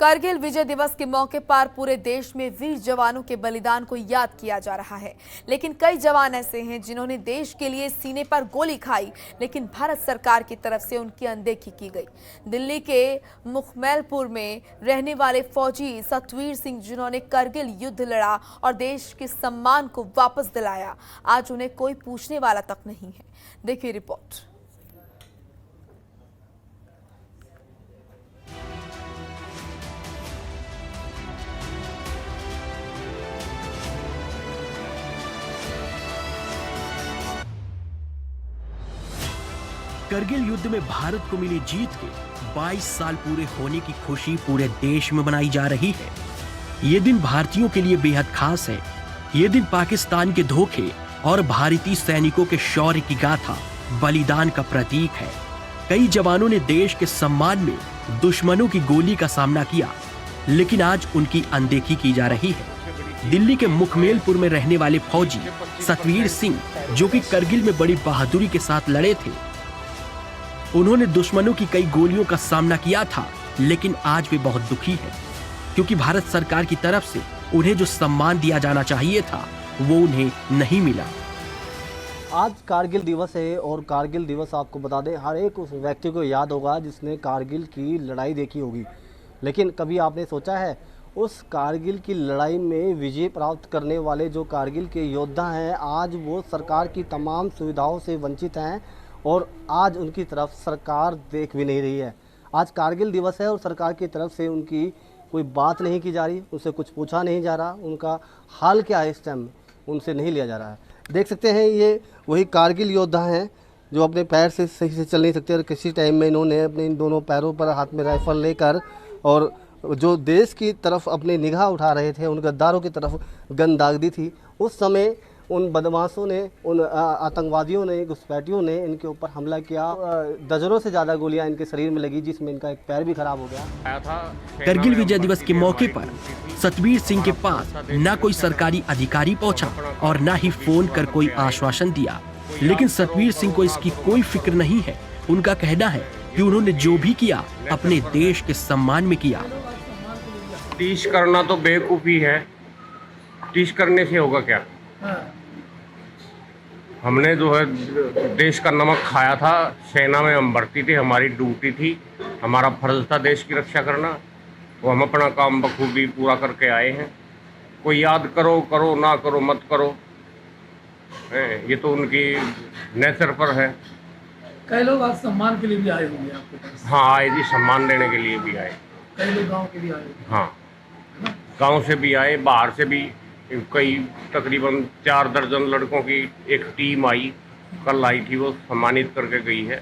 करगिल विजय दिवस के मौके पर पूरे देश में वीर जवानों के बलिदान को याद किया जा रहा है। लेकिन कई जवान ऐसे हैं जिन्होंने देश के लिए सीने पर गोली खाई, लेकिन भारत सरकार की तरफ से उनकी अनदेखी की गई। दिल्ली के मुखमेलपुर में रहने वाले फौजी सतवीर सिंह, जिन्होंने करगिल युद्ध लड़ा और देश के सम्मान को वापस दिलाया, आज उन्हें कोई पूछने वाला तक नहीं है। देखिए रिपोर्ट। करगिल युद्ध में भारत को मिली जीत के 22 साल पूरे होने की खुशी पूरे देश में मनाई जा रही है। ये दिन भारतीयों के लिए बेहद खास है। ये दिन पाकिस्तान के धोखे और भारतीय सैनिकों के शौर्य की गाथा, बलिदान का प्रतीक है। कई जवानों ने देश के सम्मान में दुश्मनों की गोली का सामना किया, लेकिन आज उनकी अनदेखी की जा रही है। दिल्ली के मुखमेलपुर में रहने वाले फौजी सतवीर सिंह, जो कि करगिल में बड़ी बहादुरी के साथ लड़े थे, उन्होंने दुश्मनों की कई गोलियों का सामना किया था, लेकिन आज वे बहुत दुखी हैं, क्योंकि भारत सरकार की तरफ से उन्हें जो सम्मान दिया जाना चाहिए था वो उन्हें नहीं मिला। आज कारगिल दिवस है और कारगिल दिवस आपको बता दें, हर एक उस व्यक्ति को याद होगा जिसने कारगिल की लड़ाई देखी होगी। लेकिन कभी आपने सोचा है उस कारगिल की लड़ाई में विजय प्राप्त करने वाले जो कारगिल के योद्धा हैं, आज वो सरकार की तमाम सुविधाओं से वंचित हैं और आज उनकी तरफ सरकार देख भी नहीं रही है। आज कारगिल दिवस है और सरकार की तरफ से उनकी कोई बात नहीं की जा रही, उनसे कुछ पूछा नहीं जा रहा, उनका हाल क्या है इस टाइम उनसे नहीं लिया जा रहा है। देख सकते हैं ये वही कारगिल योद्धा हैं जो अपने पैर से सही से चल नहीं सकते और किसी टाइम में इन्होंने अपने इन दोनों पैरों पर हाथ में राइफल लेकर और जो देश की तरफ अपनी निगाह उठा रहे थे, उन गद्दारों की तरफ गन दाग दी थी। उस समय उन बदमाशों ने, उन आतंकवादियों ने, घुसपैठियों ने इनके ऊपर हमला किया। दर्जनों से ज़्यादा गोलियां इनके शरीर में लगी, जिसमें इनका एक पैर भी खराब हो गया। करगिल विजय दिवस के मौके पर सतवीर सिंह के पास न कोई सरकारी अधिकारी पहुंचा और न ही फोन कर कोई आश्वासन दिया, लेकिन सतवीर सिंह को इसकी कोई फिक्र नहीं है। उनका कहना है कि उन्होंने जो भी किया अपने देश के सम्मान में किया। टीश करना तो बेवकूफ़ी है, टीश करने से होगा क्या? हमने जो है देश का नमक खाया था, सेना में हम भर्ती थे, हमारी ड्यूटी थी, हमारा फर्ज था देश की रक्षा करना, तो हम अपना काम बखूबी पूरा करके आए हैं। कोई याद करो करो, ना करो मत करो, ये तो उनकी नेचर पर है। कई लोग आज सम्मान के लिए भी आए होंगे आपके पास? हाँ आए जी, सम्मान देने के लिए भी आए। कई लोग गांव के भी आए? हाँ, गांव से भी आए, बाहर से भी कई, तकरीबन 4 दर्जन लड़कों की एक टीम आई, कल आई थी, वो सम्मानित करके गई है।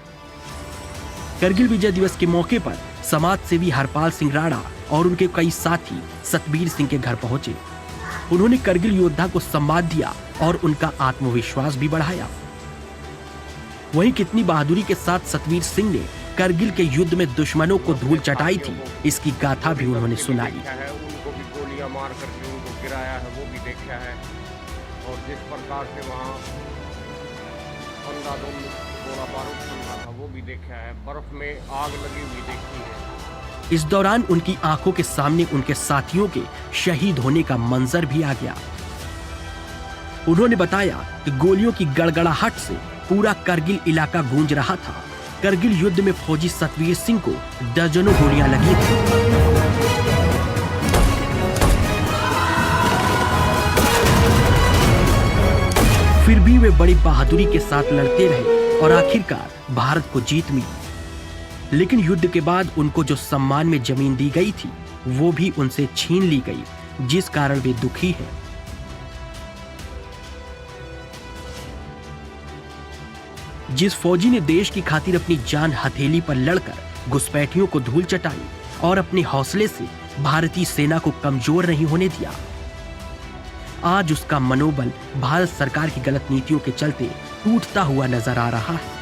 करगिल विजय दिवस के मौके पर समाज सेवी हरपाल सिंह राणा और उनके कई साथी सतवीर सिंह के घर पहुंचे। उन्होंने करगिल योद्धा को सम्मान दिया और उनका आत्मविश्वास भी बढ़ाया। वहीं कितनी बहादुरी के साथ सतवीर सिंह ने करगिल के युद्ध में दुश्मनों को धूल चटाई थी, इसकी गाथा भी उन्होंने सुनाई। उनको भी गोलियां मार करके उनको गिराया है, वो भी देखा है, और जिस प्रकार से वहाँ अंधाधुंध गोला बारूद चल रहा था वो भी देखा है, बर्फ में आग लगी हुई देखी है। इस दौरान उनकी आंखों के सामने उनके साथियों के शहीद होने का मंजर भी आ गया। उन्होंने बताया कि गोलियों की गड़गड़ाहट से पूरा करगिल इलाका गूंज रहा था। करगिल युद्ध में फौजी सतवीर सिंह को दर्जनों गोलियां लगी थी। फिर भी वे बड़ी बहादुरी के साथ लड़ते रहे और आखिरकार भारत को जीत मिली। लेकिन युद्ध के बाद उनको जो सम्मान में जमीन दी गई थी वो भी उनसे छीन ली गई, जिस कारण वे दुखी हैं। जिस फौजी ने देश की खातिर अपनी जान हथेली पर लड़कर घुसपैठियों को धूल चटाई और अपने हौसले से भारतीय सेना को कमजोर नहीं होने दिया, आज उसका मनोबल भारत सरकार की गलत नीतियों के चलते टूटता हुआ नजर आ रहा है।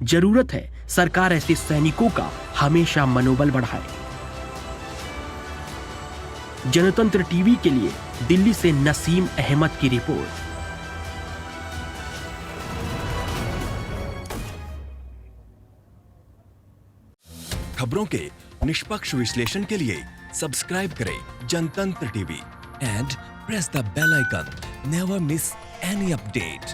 जरूरत है सरकार ऐसे सैनिकों का हमेशा मनोबल बढ़ाए। जनतंत्र टीवी के लिए दिल्ली से नसीम अहमद की रिपोर्ट। खबरों के निष्पक्ष विश्लेषण के लिए सब्सक्राइब करें Jantantra TV and press the bell icon. Never miss any update.